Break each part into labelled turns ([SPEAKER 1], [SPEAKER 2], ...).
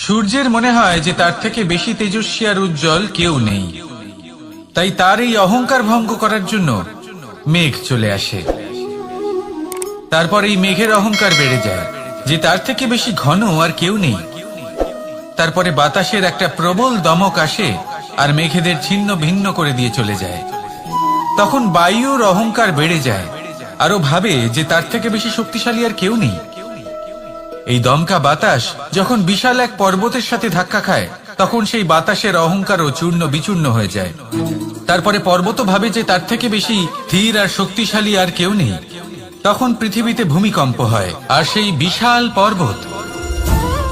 [SPEAKER 1] সূর্যের মনে হয় যে তার থেকে বেশি তেজস্বী আর উজ্জ্বল কেউ নেই, তাই তার এই অহংকার ভঙ্গ করার জন্য মেঘ চলে আসে। তারপর এই মেঘের অহংকার বেড়ে যায় যে তার থেকে বেশি ঘন আর কেউ নেই। তারপরে বাতাসের একটা প্রবল দমক আসে আর মেঘেদের ছিন্ন ভিন্ন করে দিয়ে চলে যায়। তখন বায়ুর অহংকার বেড়ে যায়, আরো ভাবে যে তার থেকে বেশি শক্তিশালী আর কেউ নেই। এই দমকা বাতাস যখন বিশাল এক পর্বতের সাথে ধাক্কা খায়, তখন সেই বাতাসের অহংকারও চূর্ণ বিচূর্ণ হয়ে যায়। তারপরে পর্বত ভাবে যে তার থেকে বেশি ধীর আর শক্তিশালী আর কেউ নেই। তখন পৃথিবীতে ভূমিকম্প হয় আর সেই বিশাল পর্বত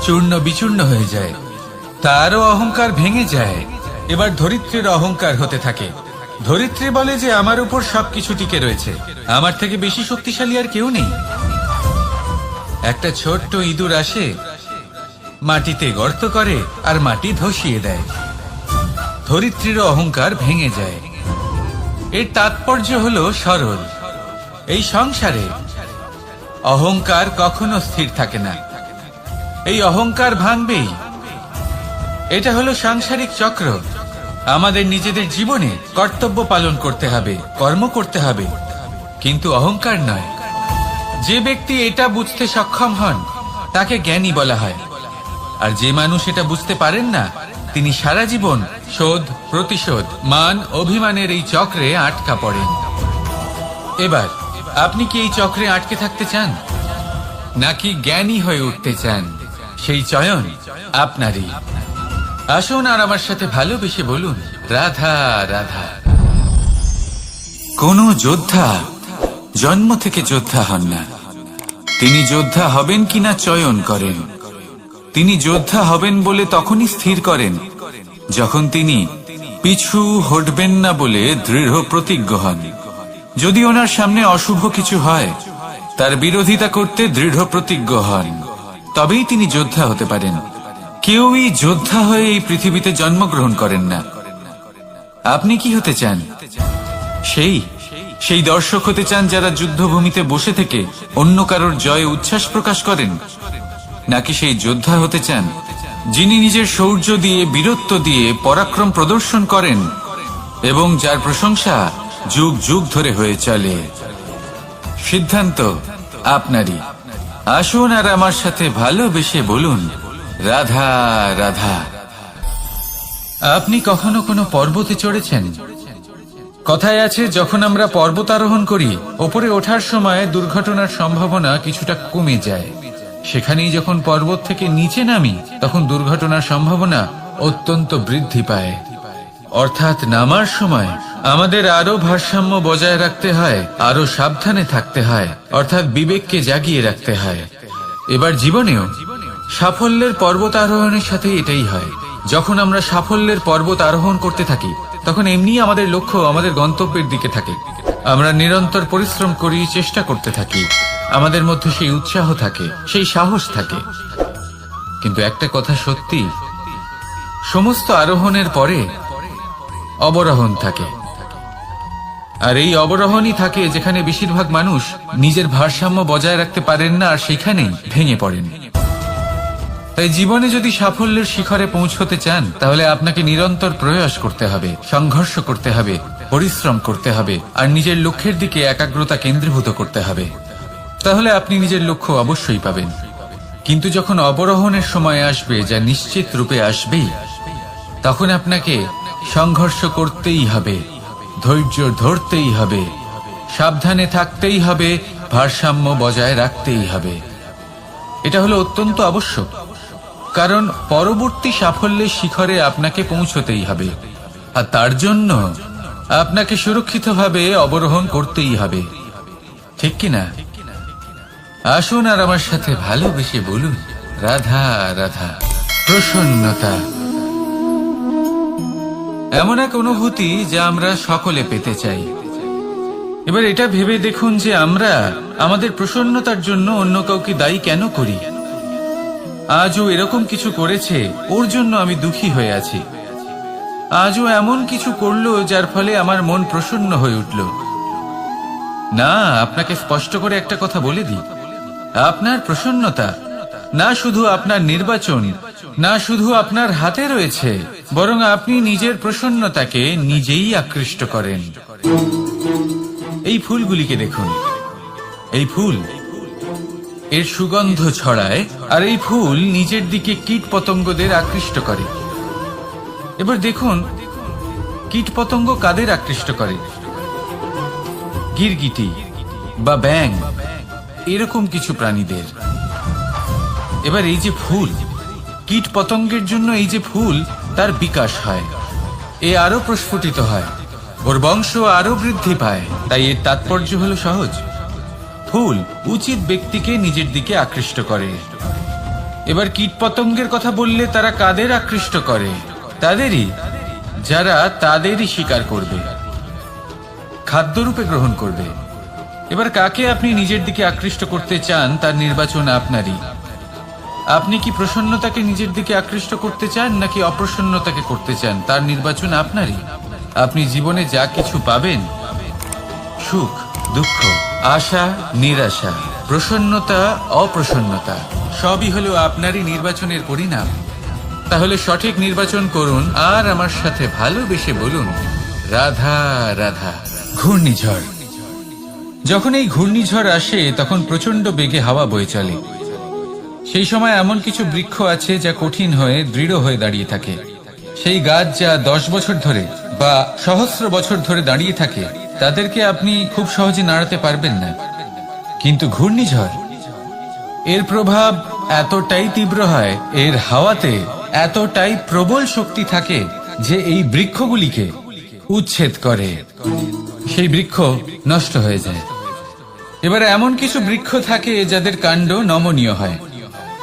[SPEAKER 1] চূর্ণ বিচূর্ণ হয়ে যায়, তারও অহংকার ভেঙে যায়। এবার ধরিত্রীর অহংকার হতে থাকে। ধরিত্রী বলে যে আমার উপর সবকিছু টিকে রয়েছে, আমার থেকে বেশি শক্তিশালী আর কেউ নেই। একটা ছোট্ট ইঁদুর আসে, মাটিতে গর্ত করে আর মাটি ধসিয়ে দেয়। ধরিত্রীর অহংকার ভেঙে যায়। এর তাৎপর্য হলো সরল। এই সংসারে অহংকার কখনো স্থির থাকে না, এই অহংকার ভাঙবেই। এটা হলো সাংসারিক চক্র। আমাদের নিজেদের জীবনে কর্তব্য পালন করতে হবে, কর্ম করতে হবে, কিন্তু অহংকার নয়। যে ব্যক্তি এটা বুঝতে সক্ষম হন তাকে জ্ঞানী বলা হয়, আর যে মানুষ এটা বুঝতে পারেন না তিনি সারা জীবন শোধ প্রতিশোধ মান অভিমানের এই চক্রে আটকা পড়েন। এবার আপনি কি এই চক্রে আটকে থাকতে চান, নাকি জ্ঞানী হয়ে উঠতে চান? সেই চয়ন আপনারই। আসুন আর আমার সাথে ভালোবেসে বলুন, রাধা রাধা। কোন যোদ্ধা জন্ম থেকে যোদ্ধা হন না, তিনি যোদ্ধা হবেন কিনা চয়ন করেন। তিনি যোদ্ধা হবেন বলে তখনই স্থির করেন যখন তিনি পিছু হটবেন না বলে দৃঢ় প্রতিজ্ঞ হন। যদি ওনার সামনে অশুভ কিছু হয়, তার বিরোধিতা করতে দৃঢ় প্রতিজ্ঞ হন, তবেই তিনি যোদ্ধা হতে পারেন। কেউই যোদ্ধা হয়ে এই পৃথিবীতে জন্মগ্রহণ করেন না। আপনি কি হতে চান? সেই দর্শক হতে চান যারা যুদ্ধভূমিতে বসে থেকে অন্য কারোর জয়ে উচ্ছ্বাস প্রকাশ করেন, নাকি সেই যোদ্ধা হতে চান যিনি নিজের শৌর্য দিয়ে বীরত্ব দিয়ে পরাক্রম প্রদর্শন করেন এবং যার প্রশংসা যুগ যুগ ধরে হয়ে চলে? সিদ্ধান্ত আপনারই। আসুন আর আমার সাথে ভালোবেসে বলুন, রাধা রাধা। আপনি কখনো কোনো পর্বতে চড়েছেন? কথায় আছে, যখন আমরা পর্বত আরোহণ করি, ওপরে ওঠার সময় দুর্ঘটনার সম্ভাবনা কিছুটা কমে যায়। সেখানেই যখন পর্বত থেকে নিচে নামি, তখন দুর্ঘটনার সম্ভাবনা অত্যন্ত বৃদ্ধি পায়। অর্থাৎ নামার সময় আমাদের আরো ভারসাম্য বজায় রাখতে হয়, আরো সাবধানে থাকতে হয়, অর্থাৎ বিবেককে জাগিয়ে রাখতে হয়। এবার জীবনেও সাফল্যের পর্বত আরোহণের সাথে এটাই হয়। যখন আমরা সাফল্যের পর্বত আরোহণ করতে থাকি, তখন এমনি আমাদের লক্ষ্য আমাদের গন্তব্যের দিকে থাকে। আমরা নিরন্তর পরিশ্রম করি, চেষ্টা করতে থাকি, আমাদের মধ্যে সেই উৎসাহ থাকে, সেই সাহস থাকে। কিন্তু একটা কথা সত্যি, সমস্ত আরোহণের পরে অবরোহণ থাকে। আর এই অবরোহণই থাকে যেখানে বেশিরভাগ মানুষ নিজের ভারসাম্য বজায় রাখতে পারেন না, আর সেখানেই ভেঙে পড়েন। তাই জীবনে যদি সাফল্যের শিখরে পৌঁছতে চান, তাহলে আপনাকে নিরন্তর প্রয়াস করতে হবে, সংঘর্ষ করতে হবে, পরিশ্রম করতে হবে, আর নিজের লক্ষ্যের দিকে একাগ্রতা কেন্দ্রীভূত করতে হবে। তাহলে আপনি নিজের লক্ষ্য অবশ্যই পাবেন। কিন্তু যখন অবরোহণের সময় আসবে, যা নিশ্চিত রূপে আসবেই, তখন আপনাকে সংঘর্ষ করতেই হবে, ধৈর্য ধরতেই হবে, সাবধানে থাকতেই হবে, ভারসাম্য বজায় রাখতেই হবে। এটা হলো অত্যন্ত আবশ্যক, কারণ পরবর্তী সাফল্যের শিখরে আপনাকে পৌঁছতেই হবে, আর তার জন্য আপনাকে সুরক্ষিতভাবে অবরোহণ করতেই হবে। ঠিক কিনা? আসুন আর আমার সাথে ভালোবেসে বলুন, রাধা রাধা। প্রসন্নতা এমন এক অনুভূতি যা আমরা সকলে পেতে চাই। এবার এটা ভেবে দেখুন যে আমরা আমাদের প্রসন্নতার জন্য অন্য কাউকে দায়ী কেন করি। আজও এরকম কিছু করেছে, ওর জন্য আমি দুঃখী হয়ে আছি। আজও এমন কিছু করলো যার ফলে আমার মন প্রসন্ন হয়ে উঠল। না, আপনাকে স্পষ্ট করে একটা কথা বলে দিই, আপনার প্রসন্নতা না শুধু আপনার নির্বাচন, না শুধু আপনার হাতে রয়েছে, বরং আপনি নিজের প্রসন্নতাকে নিজেই আকৃষ্ট করেন। এই ফুলগুলিকে দেখুন, এই ফুল এর সুগন্ধ ছড়ায়, আর এই ফুল নিজের দিকে কীট পতঙ্গদের আকৃষ্ট করে। এবার দেখুন কীট পতঙ্গ কাদের আকৃষ্ট করে? গিরগিটি বা ব্যাঙ, এরকম কিছু প্রাণীদের। এবার এই যে ফুল, কীট পতঙ্গের জন্য এই যে ফুল, তার বিকাশ হয়, এ আরো প্রস্ফুটিত হয়, ওর বংশ আরো বৃদ্ধি পায়। তাই এর তাৎপর্য হলো সহজ, ফুল উচিত ব্যক্তিকে নিজের দিকে আকৃষ্ট করে। এবার কীট পতঙ্গের কথা বললে তারা কাদের আকৃষ্ট করে? তাদেরই যারা তাদেরই শিকার করবে, খাদ্যরূপে গ্রহণ করবে। এবার কাকে আপনি নিজের দিকে আকৃষ্ট করতে চান তার নির্বাচন আপনারই। আপনি কি প্রসন্নতাকে নিজের দিকে আকৃষ্ট করতে চান নাকি অপ্রসন্নতাকে করতে চান, তার নির্বাচন আপনারই। আপনি জীবনে যা কিছু পাবেন, সুখ দুঃখ, আশা নিরাশা, প্রসন্নতা অপ্রসন্নতা, সবই হলো আপনারই নির্বাচনের পরিণাম। তাহলে সঠিক নির্বাচন করুন আর আমার সাথে ভালোবেসে বলুন, রাধা রাধা। ঘূর্ণিঝড়, যখন এই ঘূর্ণিঝড় আসে তখন প্রচন্ড বেগে হাওয়া বয়ে চলে। সেই সময় এমন কিছু বৃক্ষ আছে যা কঠিন হয়ে দৃঢ় হয়ে দাঁড়িয়ে থাকে। সেই গাছ যা 10 বছর ধরে বা সহস্র বছর ধরে দাঁড়িয়ে থাকে, তাদেরকে আপনি খুব সহজে নাড়াতে পারবেন না। কিন্তু ঘূর্ণিঝড়, এর প্রভাব এতটাই তীব্র হয়, এর হাওয়াতে এতটাই প্রবল শক্তি থাকে যে এই বৃক্ষগুলিকে উচ্ছেদ করে, সেই বৃক্ষ নষ্ট হয়ে যায়। এবার এমন কিছু বৃক্ষ থাকে যাদের কাণ্ড নমনীয় হয়,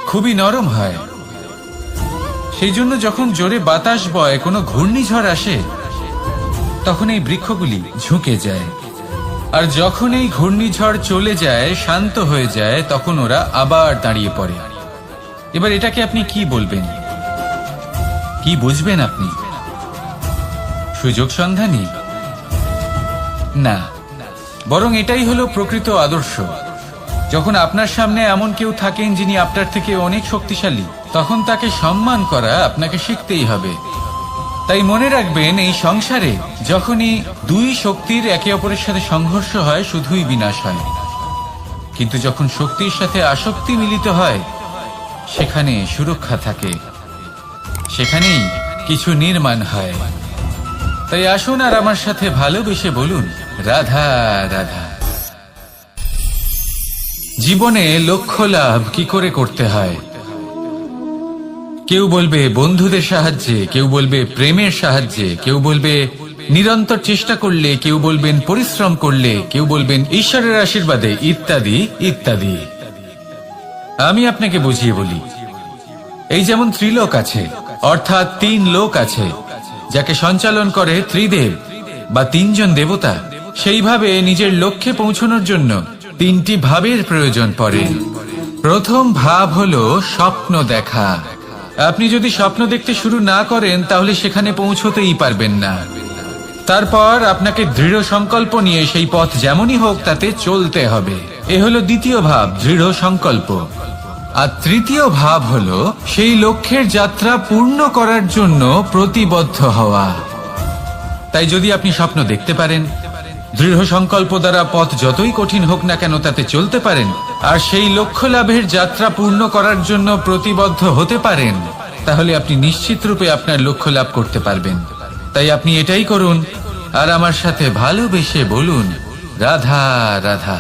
[SPEAKER 1] খুবই নরম হয়। সেই জন্য যখন জোরে বাতাস বয়, কোনো ঘূর্ণিঝড় আসে, তখন এই বৃক্ষগুলি ঝুঁকে যায়। আর যখন এই ঘূর্ণিঝড় চলে যায়, শান্ত হয়ে যায়, তখন ওরা আবার দাঁড়িয়ে পড়ে। এবার এটাকে আপনি কি বলবেন, কি বুঝবেন আপনি? সুযোগ সন্ধানী? না, বরং এটাই হলো প্রকৃত আদর্শ। যখন আপনার সামনে এমন কেউ থাকেন যিনি আপনার থেকে অনেক শক্তিশালী, তখন তাকে সম্মান করা আপনাকে শিখতেই হবে। তাই মনে রাখবেন, এই সংসারে যখনই দুই শক্তির একে অপরের সাথে সংঘর্ষ হয়, শুধুই বিনাশ হয়। কিন্তু যখন শক্তির সাথে আসক্তি মিলিত হয়, সেখানে সুরক্ষা থাকে, সেখানেই কিছু নির্মাণ হয়। তাই আসুন আর আমার সাথে ভালোবেসে বলুন, রাধা রাধা। জীবনে লক্ষ্য লাভ কি করে করতে হয়? কেউ বলবে বন্ধুদের সাহায্যে, কেউ বলবে প্রেমের সাহায্যে, কেউ বলবে নিরন্তর চেষ্টা করলে, কেউ বলবেন পরিশ্রম করলে, কেউ বলবেন ঈশ্বরের আশীর্বাদে, ইত্যাদি ইত্যাদি। আমি আপনাকে বুঝিয়ে বলি, এই যেমন ত্রিলোক আছে, অর্থাৎ 3 লোক আছে, যাকে সঞ্চালন করে ত্রিদেব বা 3 জন দেবতা। সেইভাবে নিজের লক্ষ্যে পৌঁছানোর জন্য 3টি ভাবের প্রয়োজন পড়ে। প্রথম ভাব হলো স্বপ্ন দেখা। আপনি যদি স্বপ্ন দেখতে শুরু না করেন, তাহলে সেখানে পৌঁছতেই পারবেন না। তারপর আপনাকে দৃঢ় সংকল্প নিয়ে সেই পথ যেমনই হোক তাতে চলতে হবে। এ হলো দ্বিতীয় ভাব, দৃঢ় সংকল্প। আর তৃতীয় ভাব হলো সেই লক্ষ্যের যাত্রা পূর্ণ করার জন্য প্রতিবদ্ধ হওয়া। তাই যদি আপনি স্বপ্ন দেখতে পারেন, দৃঢ় সংকল্প দ্বারা পথ যতই কঠিন হোক না কেন তাতে চলতে পারেন, আর সেই লক্ষ্য লাভের যাত্রা পূর্ণ করার জন্য প্রতিবদ্ধ হতে পারেন, তাহলে আপনি নিশ্চিত রূপে আপনার লক্ষ্য লাভ করতে পারবেন। তাই আপনি এটাই করুন আর আমার সাথে ভালোবেসে বলুন, রাধা রাধা।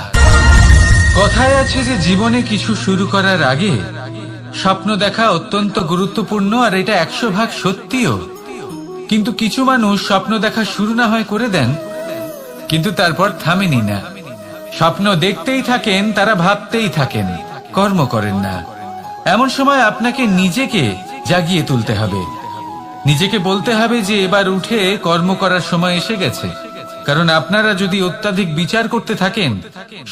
[SPEAKER 1] কথায় আছে যে জীবনে কিছু শুরু করার আগে স্বপ্ন দেখা অত্যন্ত গুরুত্বপূর্ণ, আর এটা 100% সত্যিও। কিন্তু কিছু মানুষ স্বপ্ন দেখা শুরু না হয় করে দেন, কিন্তু তারপর থামেনি না। স্বপ্ন দেখতেই থাকেন, তারা ভাবতেই থাকেন, কর্ম করেন না। এমন সময় আপনাকে নিজেকে জাগিয়ে তুলতে হবে, নিজেকে বলতে হবে যে এবার উঠে কর্ম করার সময় এসে গেছে। কারণ আপনারা যদি অত্যাধিক বিচার করতে থাকেন,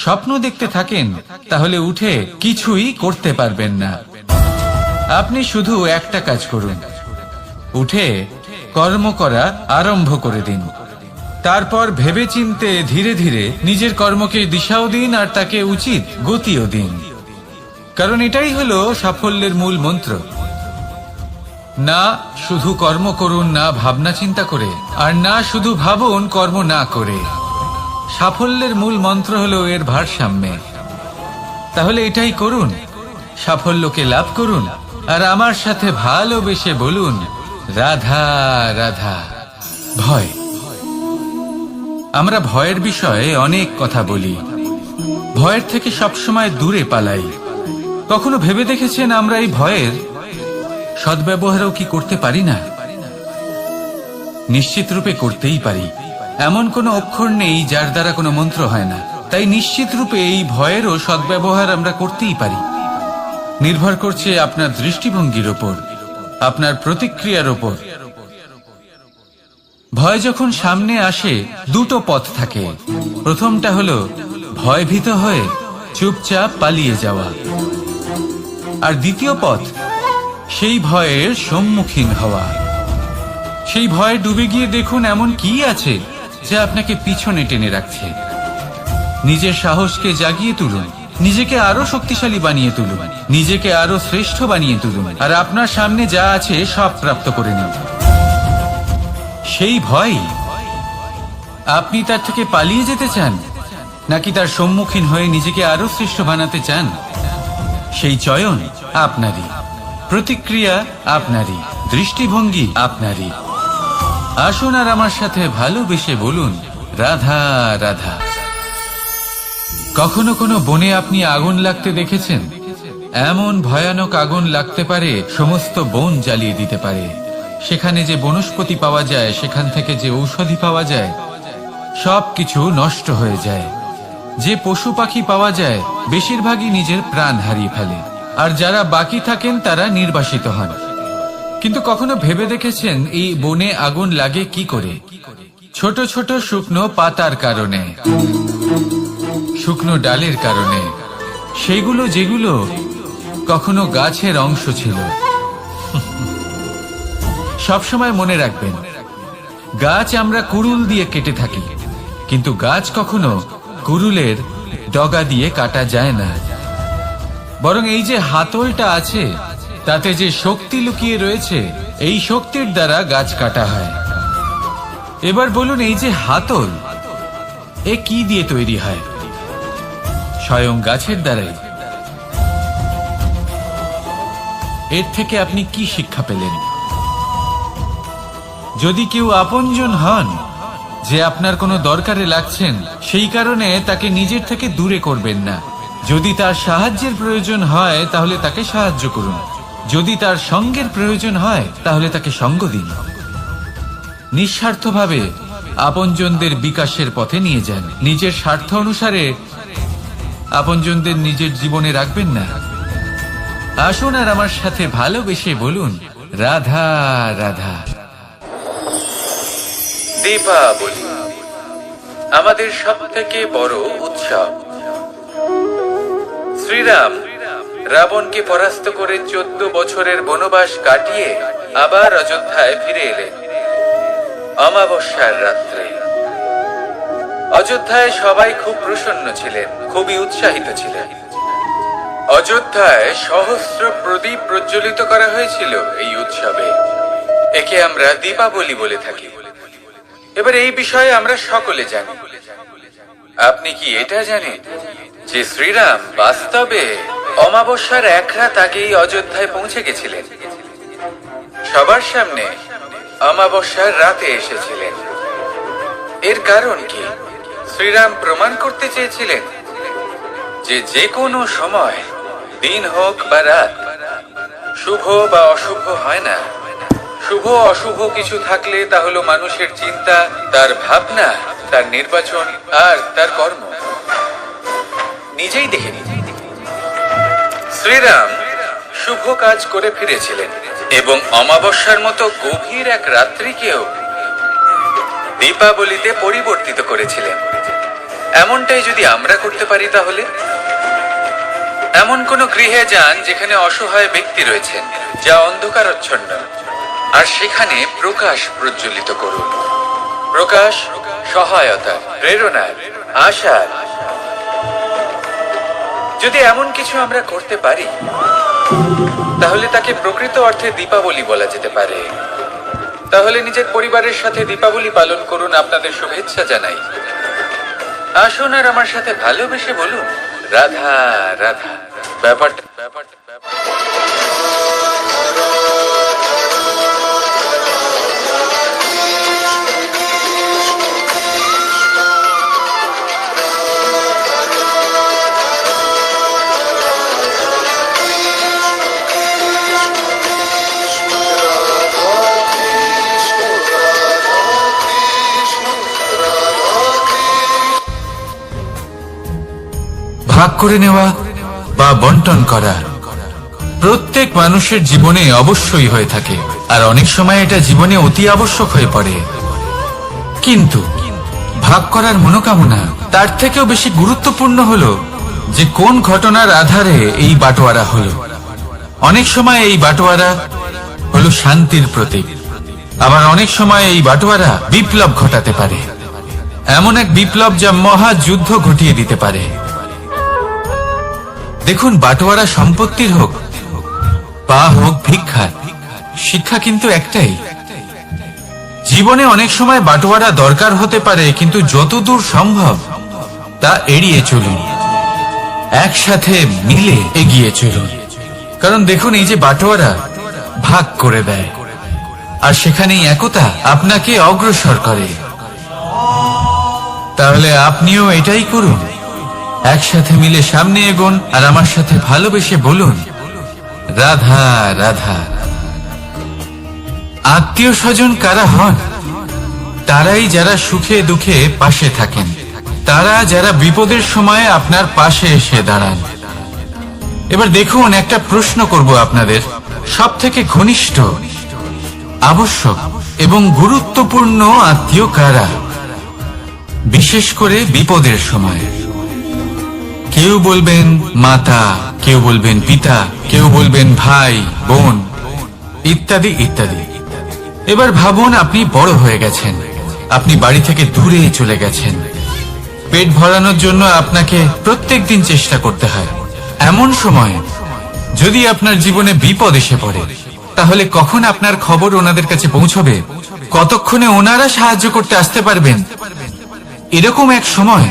[SPEAKER 1] স্বপ্ন দেখতে থাকেন, তাহলে উঠে কিছুই করতে পারবেন না। আপনি শুধু একটা কাজ করুন, উঠে কর্ম করা আরম্ভ করে দিন। তারপর ভেবেচিন্তে ধীরে ধীরে নিজের কর্মকে দিশাও দিন আর তাকে উচিত গতিও দিন। কারণ এটাই হলো সাফল্যের মূল মন্ত্র। না শুধু কর্ম করুন, না ভাবনা চিন্তা করে, আর না শুধু ভাবুন কর্ম না করে। সাফল্যের মূল মন্ত্র হলো এর ভারসাম্যে। তাহলে এটাই করুন, সাফল্যকে লাভ করুন, আর আমার সাথে ভালোবেসে বলুন রাধা রাধা। ভয়, আমরা ভয়ের বিষয়ে অনেক কথা বলি, ভয়ের থেকে সবসময় দূরে পালাই। কখনো ভেবে দেখেছেন আমরা এই ভয়ের সদ্ব্যবহারও কি করতে পারি না? নিশ্চিত রূপে করতেই পারি। এমন কোনো অক্ষর নেই যার দ্বারা কোনো মন্ত্র হয় না। তাই নিশ্চিত রূপে এই ভয়েরও সদ্ব্যবহার আমরা করতেই পারি। নির্ভর করছে আপনার দৃষ্টিভঙ্গির ওপর, আপনার প্রতিক্রিয়ার ওপর। ভয় যখন সামনে আসে দুটো পথ থাকে। প্রথমটা হলো ভয়ভীত হয়ে চুপচাপ পালিয়ে যাওয়া, আর দ্বিতীয় পথ সেই ভয়ের সম্মুখীন হওয়া। সেই ভয়ে ডুবে গিয়ে দেখুন এমন কি আছে যা আপনাকে পিছনে টেনে রাখছে। নিজের সাহসকে জাগিয়ে তুলুন, নিজেকে আরো শক্তিশালী বানিয়ে তুলুন, নিজেকে আরো শ্রেষ্ঠ বানিয়ে তুলুন, আর আপনার সামনে যা আছে সব প্রাপ্ত করে নিন। সেই ভয়, আপনি তার থেকে পালিয়ে যেতে চান নাকি তার সম্মুখীন হয়ে নিজেকে আরো শ্রেষ্ঠ বানাতে চান? সেই চয়ন আপনারই, প্রতিক্রিয়া আপনারই, দৃষ্টিভঙ্গি আপনারই। আসুন আর আমার সাথে ভালোবেসে বলুন রাধা রাধা। কখনো কোনো বনে আপনি আগুন লাগতে দেখেছেন? এমন ভয়ানক আগুন লাগতে পারে সমস্ত বন জ্বালিয়ে দিতে পারে। সেখানে যে বনস্পতি পাওয়া যায়, সেখান থেকে যে ঔষধি পাওয়া যায়, সবকিছু নষ্ট হয়ে যায়। যে পশু পাখি পাওয়া যায় বেশিরভাগই নিজের প্রাণ হারিয়ে ফেলে, আর যারা বাকি থাকেন তারা নির্বাসিত হন। কিন্তু কখনো ভেবে দেখেছেন এই বনে আগুন লাগে কি করে? ছোট ছোট শুকনো পাতার কারণে, শুকনো ডালের কারণে, সেগুলো যেগুলো কখনো গাছের অংশ ছিল। সবসময় মনে রাখবেন, গাছ আমরা কুড়ুল দিয়ে কেটে থাকি, কিন্তু গাছ কখনো কুড়ুলের ডগা দিয়ে কাটা যায় না। বরং এই যে হাতলটা আছে, তাতে যে শক্তি লুকিয়ে রয়েছে, এই শক্তির দ্বারা গাছ কাটা হয়। এবার বলুন, এই যে হাতল, এ কি দিয়ে তৈরি হয়? স্বয়ং গাছের দ্বারাই। এর থেকে আপনি কি শিক্ষা পেলেন? যদি কেউ আপনজন হন, যে আপনার কোনো দরকারে লাগছেন, সেই কারণে তাকে নিজের থেকে দূরে করবেন না। যদি তার সাহায্যের প্রয়োজন হয় তাহলে তাকে সাহায্য করুন, যদি তার সঙ্গের প্রয়োজন হয় তাহলে তাকে সঙ্গ দিন। নিঃস্বার্থভাবে আপনজনদের বিকাশের পথে নিয়ে যান। নিজের স্বার্থ অনুসারে আপনজনদের নিজের জীবনে রাখবেন না। আসুন আর আমার সাথে ভালোবেসে বলুন রাধা রাধা। দীপাবলি আমাদের সবথেকে বড় উৎসব। শ্রীরাম রাবণকে পরাস্ত করে 14 বছরের বনবাস কাটিয়ে আবার অযোধ্যায় ফিরে এলেন অমাবস্যার রাত্রে। অযোধ্যায় সবাই খুব প্রসন্ন ছিলেন, খুবই উৎসাহিত ছিলেন। অযোধ্যায় সহস্র প্রদীপ প্রজ্বলিত করা হয়েছিল এই উৎসবে। একে আমরা দীপাবলি বলে থাকি। এবার এই বিষয়ে আমরা সকলে জানি। আপনি কি এটা জানেন যে শ্রীরাম বাস্তবে অমাবস্যার এক রাত আগেই অযোধ্যায় পৌঁছে গেছিলেন? সবার সামনে অমাবস্যার রাতে এসেছিলেন। এর কারণ কি? শ্রীরাম প্রমাণ করতে চেয়েছিলেন যে যে কোনো সময়, দিন হোক বা রাত, শুভ বা অশুভ হয় না। শুভ অশুভ কিছু থাকলে তা হলো মানুষের চিন্তা, তার ভাবনা, তার নির্বাচন আর তার কর্ম। নিজেই দেখে নিন, শ্রীরাম শুভ কাজ করে ফিরেছিলেন এবং অমাবস্যার মতো গভীর এক রাত্রিকেও দীপাবলিতে পরিবর্তিত করেছিলেন। এমনটাই যদি আমরা করতে পারি, তাহলে এমন কোন গৃহে যান যেখানে অসহায় ব্যক্তি রয়েছেন, যা অন্ধকারাচ্ছন্ন, আর সেখানে প্রকাশ প্রজ্বলিত করুন। প্রকাশ সহায়তা, প্রেরণা, আশা। যদি এমন কিছু আমরা করতে পারি তাহলে তাকে প্রকৃত অর্থে দীপাবলি বলা যেতে পারে। তাহলে নিজের পরিবারের সাথে দীপাবলি পালন করুন। আপনাদের শুভেচ্ছা জানাই। আসুন আর আমার সাথে ভালোবেসে বলুন, রাধা রাধা। ব্যাপারটা ভাগ করে নেওয়া বা বন্টন করা প্রত্যেক মানুষের জীবনে অবশ্যই হয়ে থাকে, আর অনেক সময় এটা জীবনে অতি আবশ্যক হয়ে পড়ে। কিন্তু ভাগ করার মনোকামনা তার থেকেও বেশি গুরুত্বপূর্ণ হলো যে কোন ঘটনার আধারে এই বাটোয়ারা হলো। অনেক সময় এই বাটোয়ারা হলো শান্তির প্রতীক, আবার অনেক সময় এই বাটোয়ারা বিপ্লব ঘটাতে পারে, এমন এক বিপ্লব যা মহাযুদ্ধ ঘটিয়ে দিতে পারে। দেখুন, বাটোয়ারা সম্পত্তির হোক বা হোক ভিক্ষার, শিক্ষা কিন্তু একটাই। জীবনে অনেক সময় বাটোয়ারা দরকার হতে পারে, কিন্তু যতদূর সম্ভব তা এড়িয়ে চলুন, একসাথে মিলে এগিয়ে চলুন। কারণ দেখুন, এই যে বাটোয়ারা ভাগ করে দেয়, আর সেখানেই একতা আপনাকে অগ্রসর করে। তাহলে আপনিও এটাই করুন, একসাথে মিলে সামনে এগোন, আর আমার সাথে ভালোবেসে বলুন, রাধা রাধা। আত্মীয় স্বজন কারা হন? তারাই যারা সুখে দুঃখে পাশে থাকেন, তারা যারা বিপদের সময় আপনার পাশে এসে দাঁড়ান। এবার দেখুন, একটা প্রশ্ন করব আপনাদের, সব থেকে ঘনিষ্ঠ, আবশ্যক এবং গুরুত্বপূর্ণ আত্মীয় কারা, বিশেষ করে বিপদের সময়? কেউ বলবেন মাতা, কেউ বলবেন পিতা, কেউ বলবেন ভাই বোন, ইত্যাদি ইত্যাদি। এবার ভাবুন, আপনি বড় হয়ে গেছেন, আপনি বাড়ি থেকে দূরে চলে গেছেন, পেট ভরানোর জন্য আপনাকে প্রত্যেক দিন চেষ্টা করতে হয়। এমন সময় যদি আপনার জীবনে বিপদ এসে পড়ে, তাহলে কখন আপনার খবর ওনাদের কাছে পৌঁছবে? কতক্ষণে ওনারা সাহায্য করতে আসতে পারবেন? এরকম এক সময়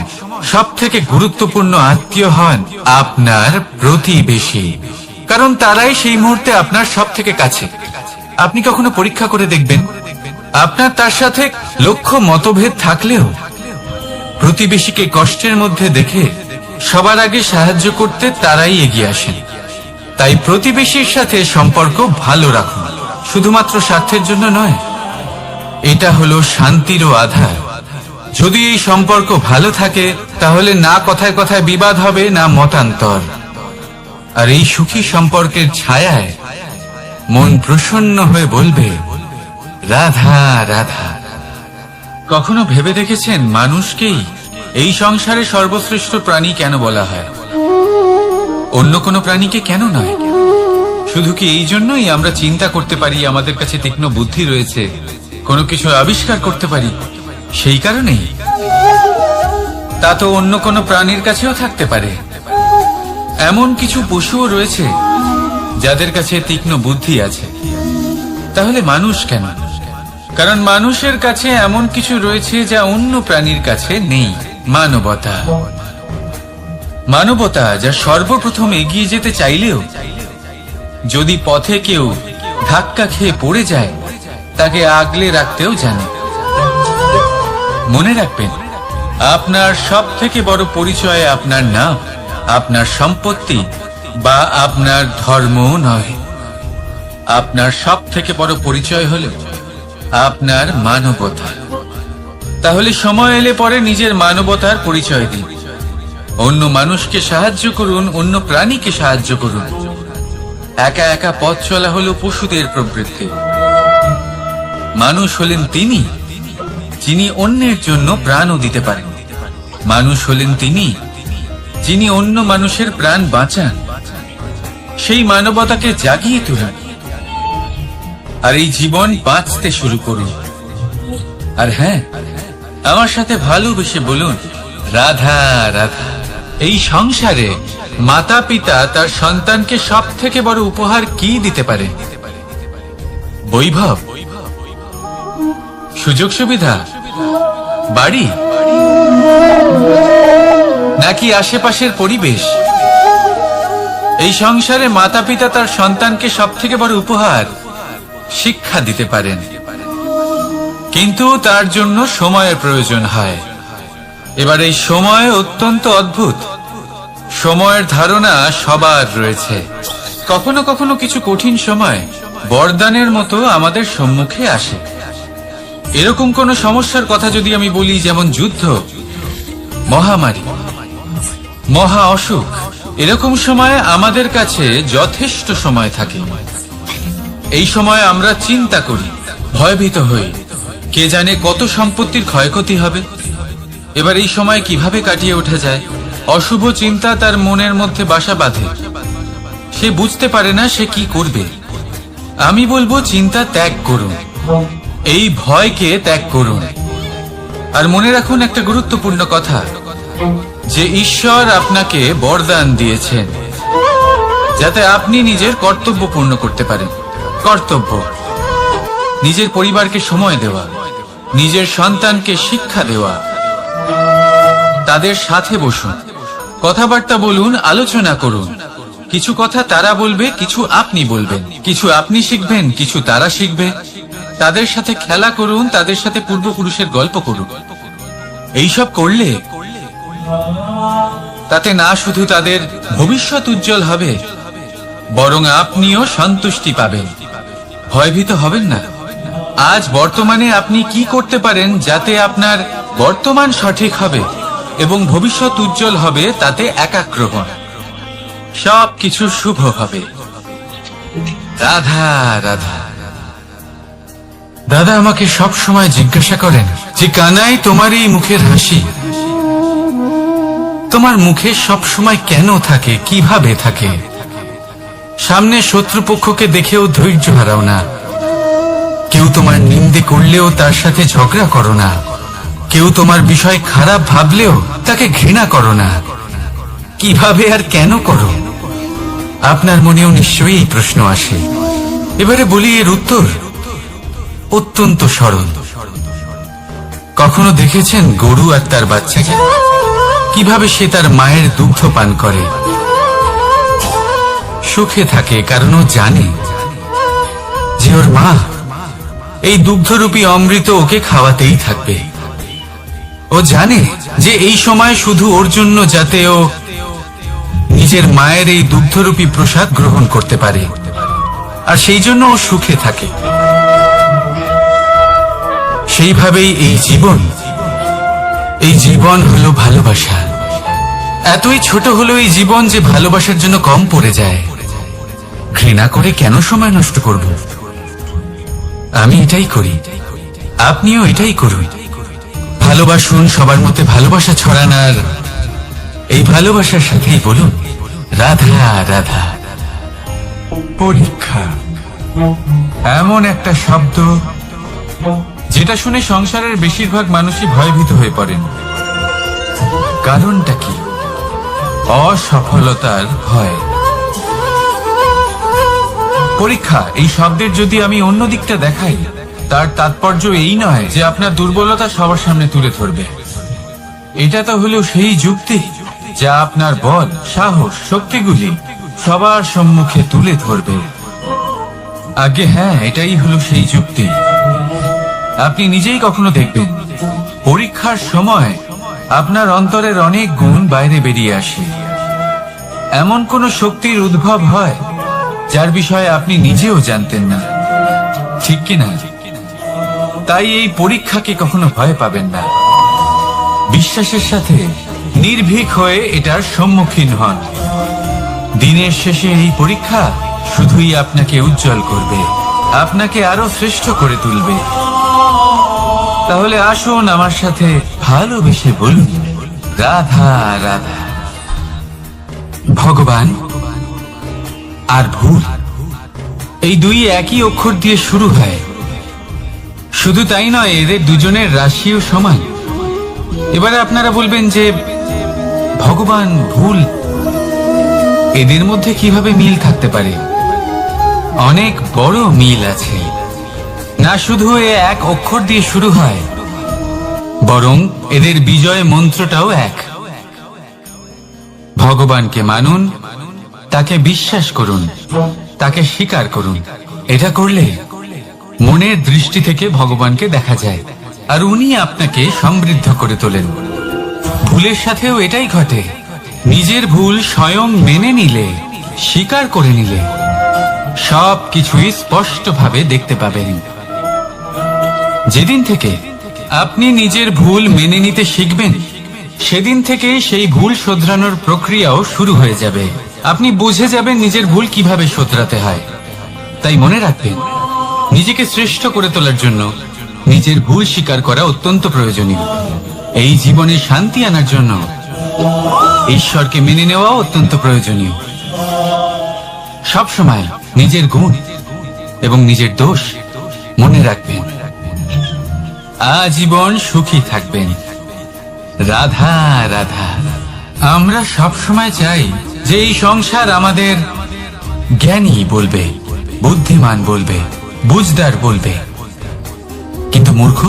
[SPEAKER 1] সব থেকে গুরুত্বপূর্ণ আত্মীয় হন আপনার প্রতিবেশী, কারণ তারাই সেই মুহূর্তে আপনার সব থেকে কাছে। আপনি কখনো পরীক্ষা করে দেখবেন, আপনার তার সাথে লক্ষ্য মতভেদ থাকলেও প্রতিবেশীকে কষ্টের মধ্যে দেখে সবার আগে সাহায্য করতে তারাই এগিয়ে আসেন। তাই প্রতিবেশীর সাথে সম্পর্ক ভালো রাখুন, শুধুমাত্র স্বার্থের জন্য নয়। এটা হলো শান্তিরও আধার। যদি এই সম্পর্ক ভালো থাকে, তাহলে না কথায় কথায় বিবাদ হবে, না মতান্তর। আর এই সুখী সম্পর্কের ছায়ায় মন প্রসন্ন হয়ে বলবে, রাধা রাধা। কখনো ভেবে দেখেছেন, মানুষকেই এই সংসারে সর্বশ্রেষ্ঠ প্রাণী কেন বলা হয়? অন্য কোনো প্রাণীকে কেন নয়? শুধু কি এই জন্যই আমরা চিন্তা করতে পারি, আমাদের কাছে তীক্ষ্ণ বুদ্ধি রয়েছে, কোনো কিছু আবিষ্কার করতে পারি, সেই কারণেই? তা তো অন্য কোনো প্রাণীর কাছেও থাকতে পারে। এমন কিছু পশুও রয়েছে যাদের কাছে তীক্ষ্ণ বুদ্ধি আছে। তাহলে মানুষ কেন? কারণ মানুষের কাছে এমন কিছু রয়েছে যা অন্য প্রাণীর কাছে নেই, মানবতা। মানবতা যা সর্বপ্রথম এগিয়ে যেতে চাইলেও যদি পথে কেউ ধাক্কা খেয়ে পড়ে যায়, তাকে আগলে রাখতেও জানে। মনে রাখবেন, আপনার সব থেকে বড় পরিচয় আপনার নাম, আপনার সম্পত্তি বা আপনার ধর্ম নয়। আপনার সব থেকে বড় পরিচয় হলো আপনার মানবতা। তাহলে সময় এলে পরে নিজের মানবতার পরিচয় দিন, অন্য মানুষকে সাহায্য করুন, অন্য প্রাণীকে সাহায্য করুন। একা একা পথ চলা হলো পশুদের প্রবৃত্তি। মানুষ হলেন তিনি যিনি অন্যের জন্য প্রাণও দিতে পারেন। মানুষ হলেন তিনি যিনি অন্য মানুষের প্রাণ বাঁচান। সেই মানবতাকে জাগিয়ে তুলুন, আর এই জীবন বাঁচতে শুরু করুন। আর হ্যাঁ, আমার সাথে ভালোবেসে বলুন, রাধা রাধা। এই সংসারে মাতা পিতা তার সন্তানকে সব থেকে বড় উপহার কি দিতে পারে? বৈভব, সুযোগ সুবিধা, বাড়ি, নাকি আশেপাশের পরিবেশ? এই সংসারে মাতা পিতা তার সন্তানকে সব থেকে বড় উপহার শিক্ষা দিতে পারেন, কিন্তু তার জন্য সময়ের প্রয়োজন হয়। এবার এই সময় অত্যন্ত অদ্ভুত। সময়ের ধারণা সবার রয়েছে। কখনো কখনো কিছু কঠিন সময় বরদানের মতো আমাদের সম্মুখে আসে। এরকম কোন সমস্যার কথা যদি আমি বলি, যেমন যুদ্ধ, মহামারী, মহা অসুখ, এরকম সময় আমাদের কাছে যথেষ্ট সময় থাকে। এই সময় আমরা চিন্তা করি, ভয়ভীত হই, কে জানে কত সম্পত্তির ক্ষয়ক্ষতি হবে। এবার এই সময় কিভাবে কাটিয়ে ওঠা যায়? অশুভ চিন্তা তার মনের মধ্যে বাসা বাঁধে। সে বুঝতে পারে না সে কি করবে। আমি বলবো, চিন্তা ত্যাগ করুন, এই ভয়কে ত্যাগ করুন। আর মনে রাখুন একটা গুরুত্বপূর্ণ কথা, যে ঈশ্বর আপনাকে বরদান দিয়েছেন যাতে আপনি নিজের কর্তব্য পূর্ণ করতে পারেন। কর্তব্য, নিজের পরিবারকে সময় দেওয়া, নিজের সন্তানকে শিক্ষা দেওয়া। তাদের সাথে বসুন, কথাবার্তা বলুন, আলোচনা করুন। কিছু কথা তারা বলবে, কিছু আপনি বলবেন, কিছু আপনি শিখবেন, কিছু তারা শিখবে। তাদের সাথে খেলা করুন, তাদের সাথে পূর্বপুরুষের গল্প করুন। এইসব করলে তাতে না শুধু তাদের ভবিষ্যৎ উজ্জ্বল হবে, বরং আপনিও সন্তুষ্টি পাবেন। ভয়ভীত হবেন না। আজ বর্তমানে আপনি কি করতে পারেন যাতে আপনার বর্তমান সঠিক হবে এবং ভবিষ্যৎ উজ্জ্বল হবে, তাতে একাগ্র হন। সব কিছু শুভ হবে। রাধা রাধা। দাদা আমাকে সব সময় জিজ্ঞাসা করেন যে, কানাই, তোমার এই মুখের হাসি, তোমার মুখে সব সময় কেন থাকে, কিভাবে থাকে? সামনে শত্রুপক্ষকে দেখেও ধৈর্য হারাও না, কেউ তোমার নিন্দে করলেও তার সাথে ঝগড়া করো না, কেউ তোমার বিষয় খারাপ ভাবলেও তাকে ঘৃণা করো না। কিভাবে আর কেন করো? আপনার মনেও নিশ্চয়ই এই প্রশ্ন আসে। এবারে বলি, এর উত্তর অত্যন্ত সরল। কখনো দেখেছেন গরু আর তার বাচ্চাকে কিভাবে সে তার মায়ের দুগ্ধ পান করে? সুখে থাকে, কারণ ও জানে যে ওর মা এই দুগ্ধরূপী অমৃত ওকে খাওয়াতেই থাকবে। ও জানে যে এই সময় শুধু ওর জন্য, যাতে ও নিজের মায়ের এই দুগ্ধরূপী প্রসাদ গ্রহণ করতে পারে, আর সেই জন্য ও সুখে থাকে। সেইভাবেই এই জীবন হলো ভালোবাসা। এতই ছোট হলো এই জীবন যে ভালোবাসার জন্য কম পড়ে যায়। ঘৃণা করে কেন সময় নষ্ট করব? আমি এটাই করি, আপনিও এটাই করুন। ভালোবাসুন, সবার মধ্যে ভালোবাসা ছড়ান, আর এই ভালোবাসার সাথেই বলুন রাধা রাধা। পরীক্ষা এমন একটা শব্দ যেটা শুনে সংসারের বেশিরভাগ মানুষই ভয়ভীত হয়ে পড়েন। কারণটা কি? অসফলতার ভয়। পরীক্ষা এই শব্দের যদি আমি অন্য দিকটা দেখাই, তার তাৎপর্য এই নয় যে আপনার দুর্বলতা সবার সামনে তুলে ধরবে। এটা তো হলো সেই যুক্তি যা আপনার বল, সাহস, শক্তিগুলি সবার সম্মুখে তুলে ধরবে। আগে হ্যাঁ, এটাই হলো সেই যুক্তি। আপনি নিজেই কখনো দেখবেন পরীক্ষার সময় আপনার অন্তরের অনেক গুণ বাইরে বেরিয়ে আসে। এমন কোন শক্তির উদ্ভব হয় যার বিষয়ে আপনি নিজেও জানতেন না, ঠিক কিনা? তাই এই পরীক্ষাকে কখনো ভয় পাবেন না। বিশ্বাসের সাথে নির্ভীক হয়ে এটার সম্মুখীন হন। দিনের শেষে এই পরীক্ষা শুধুই আপনাকে উজ্জ্বল করবে, আপনাকে আরো শ্রেষ্ঠ করে তুলবে। তাহলে আসুন আমার সাথে ভালোবেসে বলুন রাধা রাধা। ভগবান আর ভুল, এই দুই একই অক্ষর দিয়ে শুরু হয়। শুধু তাই নয়, এদের দুজনের রাশিও সমান। এবারে আপনারা বলবেন যে ভগবান, ভুল, এদের মধ্যে কিভাবে মিল থাকতে পারে? অনেক বড় মিল আছে। না শুধু এ এক অক্ষর দিয়ে শুরু হয়, বরং এদের বিজয় মন্ত্রটাও এক। ভগবানকে মানুন, তাকে বিশ্বাস করুন, তাকে স্বীকার করুন। এটা করলে মনের দৃষ্টি থেকে ভগবানকে দেখা যায়, আর উনি আপনাকে সমৃদ্ধ করে তোলেন। ভুলের সাথেও এটাই ঘটে। নিজের ভুল স্বয়ং মেনে নিলে, স্বীকার করে নিলে সব কিছুই স্পষ্টভাবে দেখতে পাবেন। যেদিন থেকে আপনি নিজের ভুল মেনে নিতে শিখবেন, সেদিন থেকে সেই ভুল শোধরানোর প্রক্রিয়াও শুরু হয়ে যাবে। আপনি বুঝে যাবেন নিজের ভুল কিভাবে শোধরাতে হয়। তাই মনে রাখবেন, নিজেকে শ্রেষ্ঠ করে তোলার জন্য নিজের ভুল স্বীকার করা অত্যন্ত প্রয়োজনীয়। এই জীবনে শান্তি আনার জন্য ঈশ্বরকে মেনে নেওয়া অত্যন্ত প্রয়োজনীয়। সবসময় নিজের গুণ এবং নিজের দোষ মনে রাখবেন। আজীবন সুখী থাকবেন। রাধা রাধা। আমরা সবসময় চাই যে এই সংসার আমাদের জ্ঞানী বলবে, বুদ্ধিমান বলবে, বুঝদার বলবে, কিন্তু মূর্খ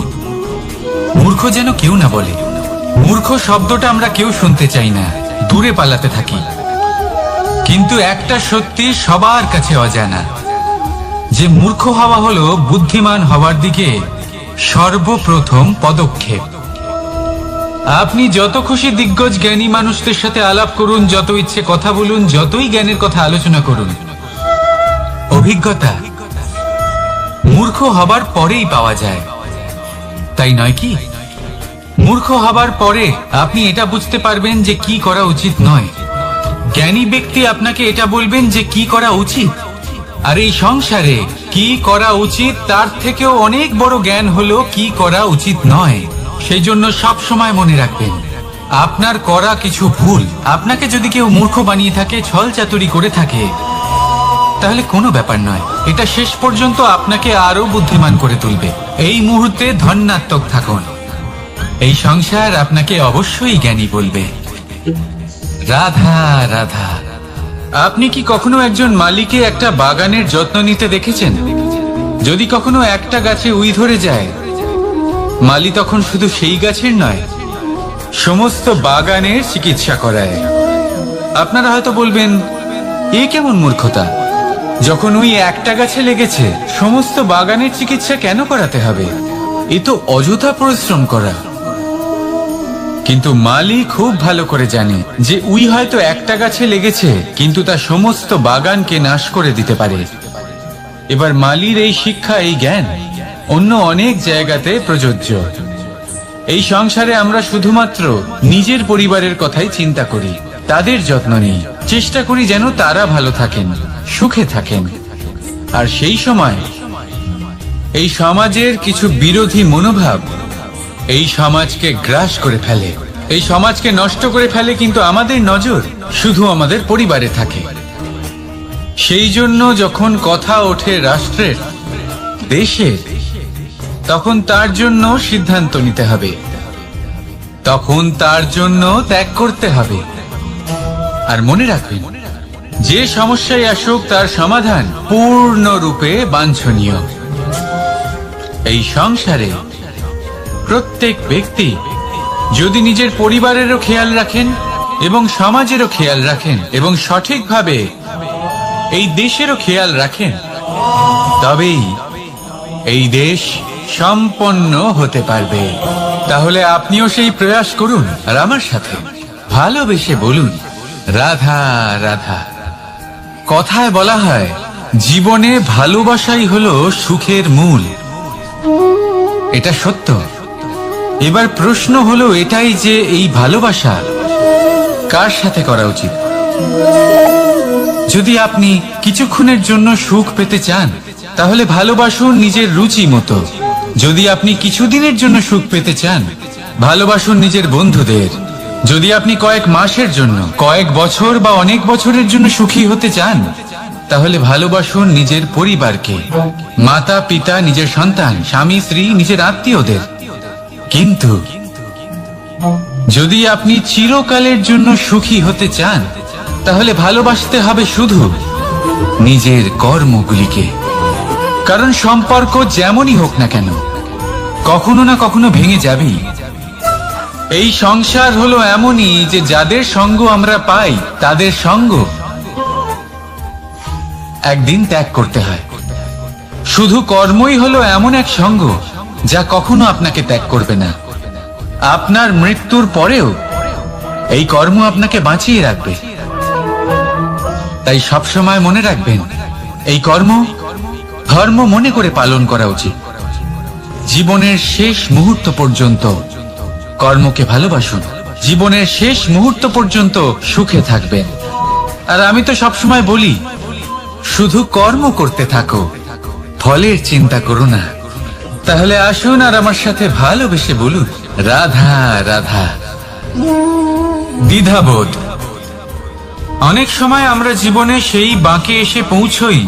[SPEAKER 1] মূর্খ যেন কেউ না বলে। মূর্খ শব্দটা আমরা কেউ শুনতে চাই না, দূরে পালাতে থাকি। কিন্তু একটা সত্যি সবার কাছে অজানা, যে মূর্খ হওয়া হলো বুদ্ধিমান হওয়ার দিকে সর্বপ্রথম পদক্ষেপ। আপনি যত খুশি দিগ্গজ জ্ঞানী মানুষদের সাথে আলাপ করুন, যত ইচ্ছে কথা বলুন, যতই জ্ঞানের কথা আলোচনা করুন, অভিজ্ঞতা মূর্খ হবার পরেই পাওয়া যায়, তাই নয় কি? মূর্খ হবার পরে আপনি এটা বুঝতে পারবেন যে কি করা উচিত নয়। জ্ঞানী ব্যক্তি আপনাকে এটা বলবেন যে কি করা উচিত। আর এই সংসারে কি করা উচিত তার থেকেও অনেক বড় জ্ঞান হলো কি করা উচিত নয়। সেই জন্য সব সময় মনে রাখবেন, আপনার করা কিছু ভুল আপনাকে যদি কেউ মূর্খ বানিয়ে থাকে, ছল চাতুরি করে থাকে, তাহলে কোনো ব্যাপার নয়। এটা শেষ পর্যন্ত আপনাকে আরো বুদ্ধিমান করে তুলবে। এই মুহূর্তে ধন্যাত্মক থাকুন। এই সংসার আপনাকে অবশ্যই জ্ঞানী বলবে। রাধা রাধা। আপনি কি কখনো একজন মালিকে একটা বাগানের যত্ন নিতে দেখেছেন? যদি কখনো একটা গাছে উই ধরে যায়, মালি তখন শুধু সেই গাছের নয়, সমস্ত বাগানের চিকিৎসা করায়। আপনারা হয়তো বলবেন, এ কেমন মূর্খতা? যখন উই একটা গাছে লেগেছে, সমস্ত বাগানের চিকিৎসা কেন করাতে হবে? এ তো অযথা পরিশ্রম করা। কিন্তু মালি খুব ভালো করে জানে যে উই হয়তো একটা গাছে লেগেছে, কিন্তু তা সমস্ত বাগানকে নাশ করে দিতে পারে। এবার মালির এই শিক্ষা, এই জ্ঞান অন্য অনেক জায়গাতে প্রযোজ্য। এই সংসারে আমরা শুধুমাত্র নিজের পরিবারের কথাই চিন্তা করি, তাদের যত্ন নিই, চেষ্টা করি যেন তারা ভালো থাকেন, সুখে থাকেন। আর সেই সময় এই সমাজের কিছু বিরোধী মনোভাব এই সমাজকে গ্রাস করে ফেলে, এই সমাজকে নষ্ট করে ফেলে। কিন্তু আমাদের নজর শুধু আমাদের পরিবারে থাকে। সেই জন্য যখন কথা ওঠে রাষ্ট্রের, দেশের, তখন তার জন্য সিদ্ধান্ত নিতে হবে, তখন তার জন্য ত্যাগ করতে হবে। আর মনে রাখবেন, যে সমস্যায় আসুক তার সমাধান পূর্ণরূপে বাঞ্ছনীয়। এই সংসারে প্রত্যেক ব্যক্তি যদি নিজের পরিবারেরও খেয়াল রাখেন এবং সমাজেরও খেয়াল রাখেন এবং সঠিকভাবে এই দেশেরও খেয়াল রাখেন, তবেই এই দেশ সম্পন্ন হতে পারবে। তাহলে আপনিও সেই প্রয়াস করুন, আর আমার সাথে ভালোবেসে বলুন, রাধা রাধা। কথায় বলা হয়, জীবনে ভালোবাসাই হলো সুখের মূল। এটা সত্য। এবার প্রশ্ন হলো এটাই যে এই ভালোবাসা কার সাথে করা উচিত? যদি আপনি কিছুক্ষণের জন্য সুখ পেতে চান, তাহলে ভালোবাসুন নিজের রুচি মতো। যদি আপনি কিছুদিনের জন্য সুখ পেতে চান, ভালোবাসুন নিজের বন্ধুদের। যদি আপনি কয়েক মাসের জন্য, কয়েক বছর বা অনেক বছরের জন্য সুখী হতে চান, তাহলে ভালোবাসুন নিজের পরিবারকে, মাতা পিতা, নিজের সন্তান, স্বামী স্ত্রী, নিজের আত্মীয়দের। কিন্তু যদি আপনি চিরকালের জন্য সুখী হতে চান, তাহলে ভালোবাসতে হবে শুধু নিজের কর্মগুলিকে। কারণ সম্পর্ক যেমনই হোক না কেন, কখনো না কখনো ভেঙে যাবেই। এই সংসার হলো এমনই যে যাদের সঙ্গ আমরা পাই তাদের সঙ্গ একদিন ত্যাগ করতে হয়। শুধু কর্মই হলো এমন এক সঙ্গ যা কখনো আপনাকে ত্যাগ করবে না। আপনার মৃত্যুর পরেও এই কর্ম আপনাকে বাঁচিয়ে রাখবে। তাই সবসময় মনে রাখবেন, এই কর্ম ধর্ম মনে করে পালন করা উচিত। জীবনের শেষ মুহূর্ত পর্যন্ত কর্মকে ভালোবাসুন। জীবনের শেষ মুহূর্ত পর্যন্ত সুখে থাকবেন। আর আমি তো সবসময় বলি, শুধু কর্ম করতে থাকো, ফলের চিন্তা করো না। তাহলে আসুন আর আমার সাথে ভালোবেসে বলুন, রাধা রাধা। দ্বিধাবোধ। অনেক সময় আমরা জীবনে সেই বাঁকে এসে পৌঁছই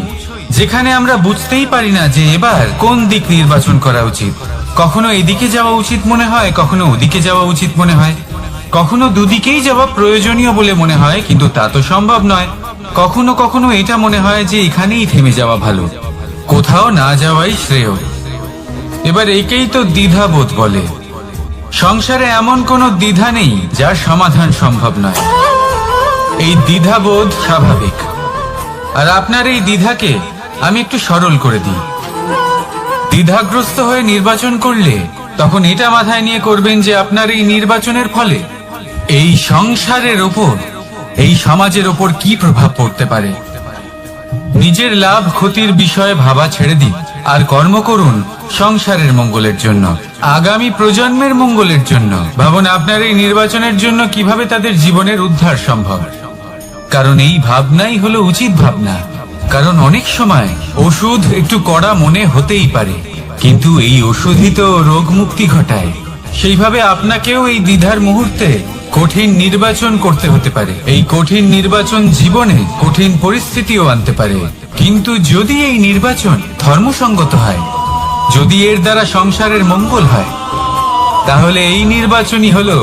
[SPEAKER 1] যেখানে আমরা বুঝতেই পারি না যে এবার কোন দিক নির্বাচন করা উচিত। কখনো এদিকে যাওয়া উচিত মনে হয়, কখনো ওদিকে যাওয়া উচিত মনে হয়, কখনো দুদিকেই যাওয়া প্রয়োজনীয় বলে মনে হয়, কিন্তু তা তো সম্ভব নয়। কখনো কখনো এটা মনে হয় যে এখানেই থেমে যাওয়া ভালো, কোথাও না যাওয়াই শ্রেয়। এবার একেই তো দ্বিধাবোধ বলে। সংসারে এমন কোনো দ্বিধা নেই যার সমাধান সম্ভব নয়। এই দ্বিধাবোধ স্বাভাবিক। আর আপনার এই দ্বিধাকে আমি একটু সরল করে দিই। দ্বিধাগ্রস্ত হয়ে নির্বাচন করলে তখন এটা মাথায় নিয়ে করবেন যে আপনার এই নির্বাচনের ফলে এই সংসারের ওপর, এই সমাজের ওপর কি প্রভাব পড়তে পারে। নিজের লাভ ক্ষতির বিষয়ে ভাবা ছেড়ে দিন আর কর্ম করুন সংসারের মঙ্গলের জন্য, আগামী প্রজন্মের মঙ্গলের জন্য। ভাবুন আপনার এই নির্বাচনের জন্য কিভাবে তাদের জীবনের উদ্ধার সম্ভব। কারণ এই ভাবনাই হলো উচিত ভাবনা। কারণ অনেক সময় ওষুধ একটু কড়া মনে হতেই পারে, কিন্তু এই ওষুধই তো রোগ মুক্তি ঘটায়। সেইভাবে আপনাকেও এই দ্বিধার মুহূর্তে কঠিন নির্বাচন করতে হতে পারে। এই কঠিন নির্বাচন জীবনে কঠিন পরিস্থিতিও আনতে পারে, কিন্তু যদি এই নির্বাচন ধর্মসঙ্গত হয়, যদি এর দ্বারা সংসারের মঙ্গল হয়, তাহলে এই নির্বাচনই হলো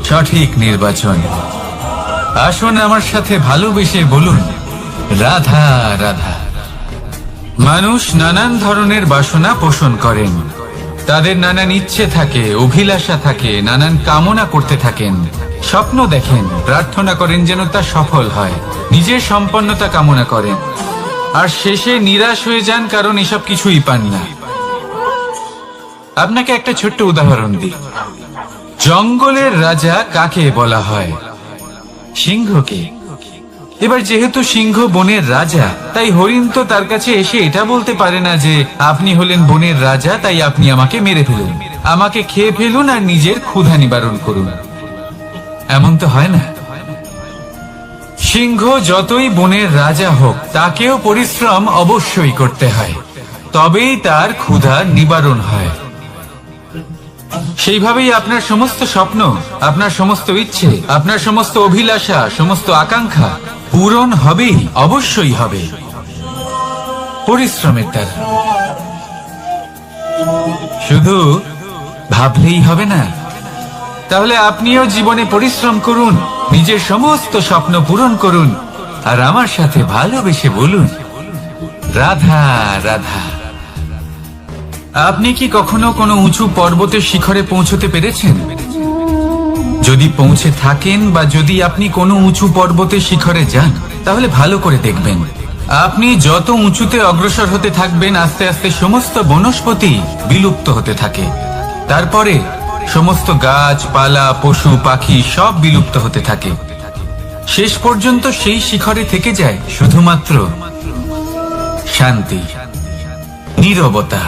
[SPEAKER 1] সঠিক নির্বাচন। আসুন আমার সাথে ভালোবেসে বলুন, রাধা রাধা। মানুষ নানান ধরনের বাসনা পোষণ করেন। তাদের নানান ইচ্ছে থাকে, অভিলাষা থাকে, নানান কামনা করতে থাকেন, স্বপ্ন দেখেন, প্রার্থনা করেন যেন তা সফল হয়, নিজের সম্পন্নতা কামনা করেন, আর শেষে নিরাশ হয়ে যান কারণ এসব কিছুই পান না। আপনাকে একটা ছোট্ট উদাহরণ দিই। জঙ্গলের রাজা কাকে বলা হয়? সিংহকে। এবার যেহেতু সিংহ বনের রাজা, তাই হরিণ তো তার কাছে এসে এটা বলতে পারে না যে আপনি হলেন বনের রাজা, তাই আপনি আমাকে মেরে ফেলুন, আমাকে খেয়ে ফেলুন আর নিজের ক্ষুধা নিবারণ করুন। এমন তো হয় না। সিংহ যতই বনের রাজা হোক, তাকেও পরিশ্রম অবশ্যই করতে হয়, তবেই তার ক্ষুধা নিবারণ হয়। সেইভাবেই আপনার সমস্ত স্বপ্ন, আপনার সমস্ত ইচ্ছে, আপনার সমস্ত অভিলাষা, সমস্ত আকাঙ্ক্ষা পূরণ হবেই, অবশ্যই হবে, পরিশ্রমের দ্বারা। শুধু ভাবলেই হবে না। তাহলে আপনিও জীবনে পরিশ্রম করুন, নিজের সমস্ত স্বপ্ন পূরণ করুন, আর আমার সাথে ভালোবেসে বলুন, রাধা রাধা। আপনি কি কখনো কোনো উঁচু পর্বতের শিখরে পৌঁছতে পেরেছেন? যদি পৌঁছে থাকেন বা যদি আপনি কোনো উঁচু পর্বতের শিখরে যান, তাহলে ভালো করে দেখবেন, আপনি যত উঁচুতে অগ্রসর হতে থাকবেন, আস্তে আস্তে সমস্ত বনস্পতি বিলুপ্ত হতে থাকে। তারপরে সমস্ত গাছপালা, পশু পাখি সব বিলুপ্ত হতে থাকে। শেষ পর্যন্ত সেই শিখরে থেকে যায় শুধুমাত্র শান্তি, নীরবতা।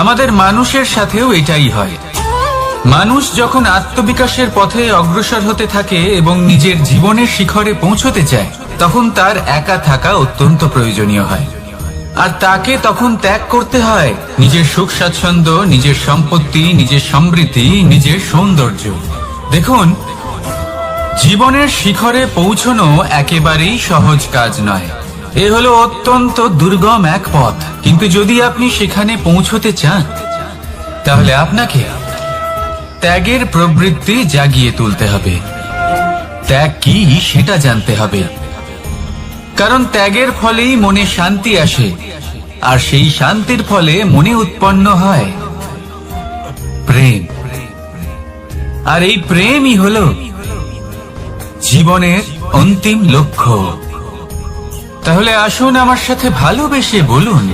[SPEAKER 1] আমাদের মানুষের সাথেও এটাই হয়। মানুষ যখন আত্মবিকাশের পথে অগ্রসর হতে থাকে এবং নিজের জীবনের শিখরে পৌঁছতে চায়, তখন তার একা থাকা অত্যন্ত প্রয়োজনীয় হয়। আর তাকে তখন ত্যাগ করতে হয় নিজের সুখ স্বাচ্ছন্দ্য, নিজের সম্পত্তি, নিজের সমৃদ্ধি, নিজের সৌন্দর্য। দেখুন, জীবনের শিখরে পৌঁছানো একেবারেই সহজ কাজ নয়। এ হলো অত্যন্ত দুর্গম এক পথ, কিন্তু যদি আপনি সেখানে পৌঁছতে চান, তাহলে আপনাকে ত্যাগের প্রবৃত্তি জাগিয়ে তুলতে হবে। ত্যাগ কি সেটা জানতে হবে, কারণ ত্যাগের ফলেই মনে শান্তি আসে, আর সেই শান্তির ফলে মনে উৎপন্ন হয় প্রেম। আর এই প্রেমই হলো জীবনের অন্তিম লক্ষ্য। তাহলে আসুন আমার সাথে ভালোবেসে বলুন,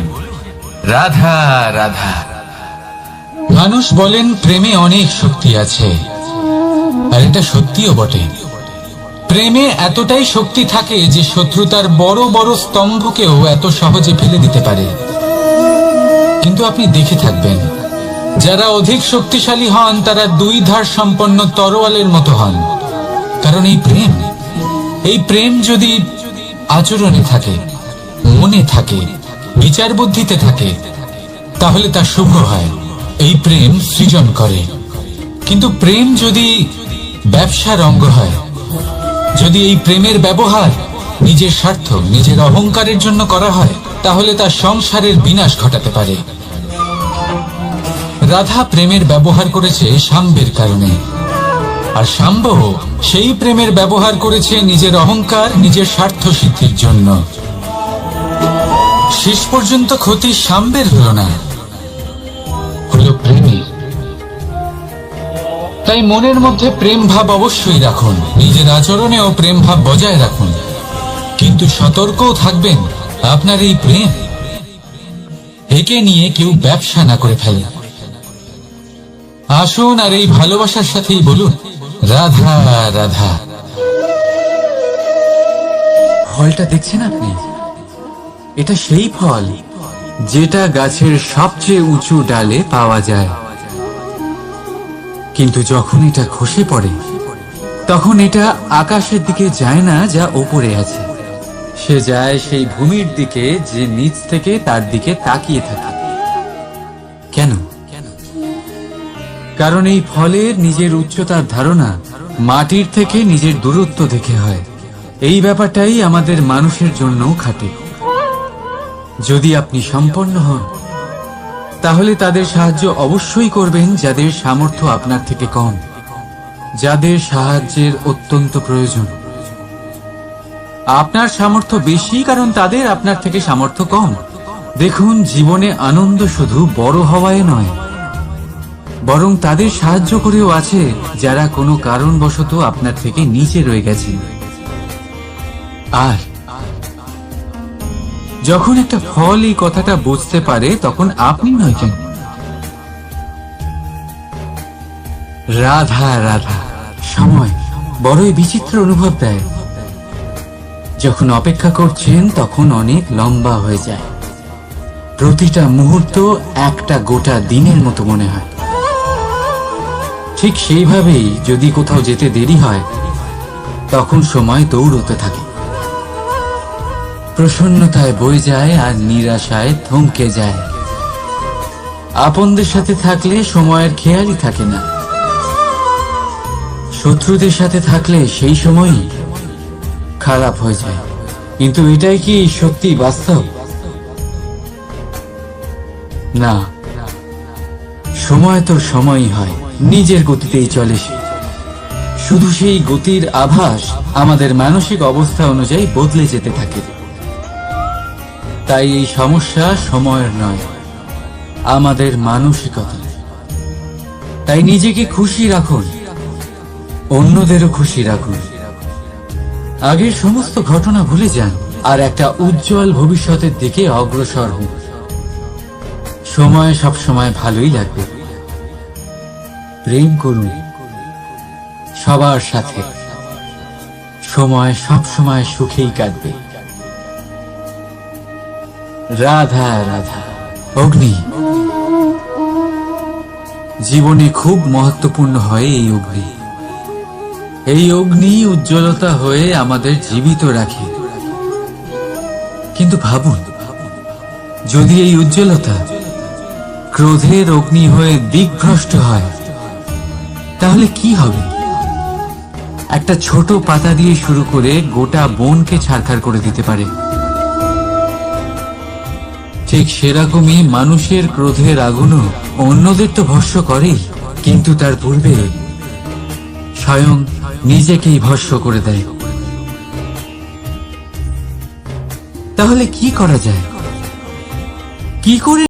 [SPEAKER 1] রাধা রাধা। মানুষ বলেন প্রেমে অনেক শক্তি আছে, আর এটা সত্যিও বটে। প্রেমে এতটাই শক্তি থাকে যে শত্রুতার বড় বড় স্তম্ভকেও এত সহজে ফেলে দিতে পারে। কিন্তু আপনি দেখে থাকবেন, যারা অধিক শক্তিশালী হন তারা দুই ধার সম্পন্ন তরোয়ালের মতো হন। কারণ এই প্রেম যদি আচরণে থাকে, মনে থাকে, বিচার বুদ্ধিতে থাকে, তাহলে তা শুভ হয়। এই প্রেম সৃজন করে। কিন্তু প্রেম যদি ব্যবসার অঙ্গ হয়, যদি এই প্রেমের ব্যবহার নিজের স্বার্থ, নিজের অহংকারের জন্য করা হয়, তাহলে তা সংসারের বিনাশ ঘটাতে পারে। রাধা প্রেমের ব্যবহার করেছে শাম্বের কারণে, আর শাম্ব সেই প্রেমের ব্যবহার করেছে নিজের অহংকার, নিজের স্বার্থ সিদ্ধির জন্য। শেষ পর্যন্ত ক্ষতি শাম্বের হলো না, হলো প্রেমের। তাই মনের মধ্যে প্রেম ভাব অবশ্যই রাখুন, নিজের আচরণেও প্রেম ভাব বজায় রাখুন, কিন্তু সতর্কও থাকবেন আপনার এই প্রেম একে নিয়ে কেউ ব্যবসা না করে ফেলে। আসুন আর এই ভালোবাসার সাথেই বলুন, রাধা রাধা। ফলটা দেখছেন আপনি? এটা সেই ফল যেটা গাছের সবচেয়ে উঁচু ডালে পাওয়া যায়, কিন্তু যখন এটা খসে পড়ে তখন এটা আকাশের দিকে যায় না যা ওপরে আছে, সে যায় সেই ভূমির দিকে যে নিচ থেকে তার দিকে তাকিয়ে থাকে। কেন? কারণ এই ফলের নিজের উচ্চতার ধারণা মাটির থেকে নিজের দূরত্ব দেখে হয়। এই ব্যাপারটাই আমাদের মানুষের জন্যও খাটে। যদি আপনি সম্পন্ন হন, তাহলে তাদের সাহায্য অবশ্যই করবেন যাদের সামর্থ্য আপনার থেকে কম, যাদের সাহায্যের অত্যন্ত প্রয়োজন। আপনার সামর্থ্য বেশি কারণ তাদের আপনার থেকে সামর্থ্য কম। দেখুন, জীবনে আনন্দ শুধু বড় হওয়ায় নয়, বরং তাদের সাহায্য করেও আছে যারা কোনো কারণবশত আপনার থেকে নিচে রয়ে গেছেন। আর যখন একটা ফল এই কথাটা বুঝতে পারে, তখন আপনি নয় কেন, রাধা রাধা। সময় বড়ই বিচিত্র অনুভব দেয়। যখন অপেক্ষা করছেন তখন অনেক লম্বা হয়ে যায়। প্রতিটা মুহূর্ত একটা গোটা দিনের মতো মনে হয়। ঠিক সেইভাবেই যদি কোথাও যেতে দেরি হয়, তখন সময় দৌড়তে থাকে, প্রসন্নতায় বয়ে যায় আর নিরাশায় থমকে যায়। আপনদের সাথে থাকলে সময়ের খেয়ালই থাকে না, শত্রুদের সাথে থাকলে সেই সময়ই খারাপ হয়ে যায়। কিন্তু এটাই কি সত্যি বাস্তব? না, সময় তো সময়ই হয়, নিজের গতিতেই চলে। শুধু সেই গতির আভাস আমাদের মানসিক অবস্থা অনুযায়ী বদলে যেতে থাকে। তাই এই সমস্যা সময়ের নয়, আমাদের মানসিকতা। তাই নিজেকে খুশি রাখুন, অন্যদেরও খুশি রাখুন। আগের সমস্ত ঘটনা ভুলে যান আর একটা উজ্জ্বল ভবিষ্যতের দিকে অগ্রসর হন। সময় সব সময় ভালোই লাগবে। প্রেম করুন সবার সাথে, সময় সব সময় সুখেই কাটবে। রাধা রাধা। অগ্নি জীবনে খুব মহত্বপূর্ণ হয়। এই অগ্নি উজ্জ্বলতা হয়ে আমাদের জীবিত রাখে। কিন্তু ভাবুন, যদি এই উজ্জ্বলতা ক্রোধের অগ্নি হয়ে দিকভ্রষ্ট হয়, তাহলে কি হবে? একটা ছোট পাতা দিয়ে শুরু করে গোটা বনকে ছারখার করে দিতে পারে। ঠিক সেরকমই মানুষের ক্রোধের আগুনও অন্যদের তো ভস্ম করেই, কিন্তু তার পূর্বে স্বয়ং
[SPEAKER 2] নিজেকেই ভস্ম করে দেয়। তাহলে কি করা যায়? কি করে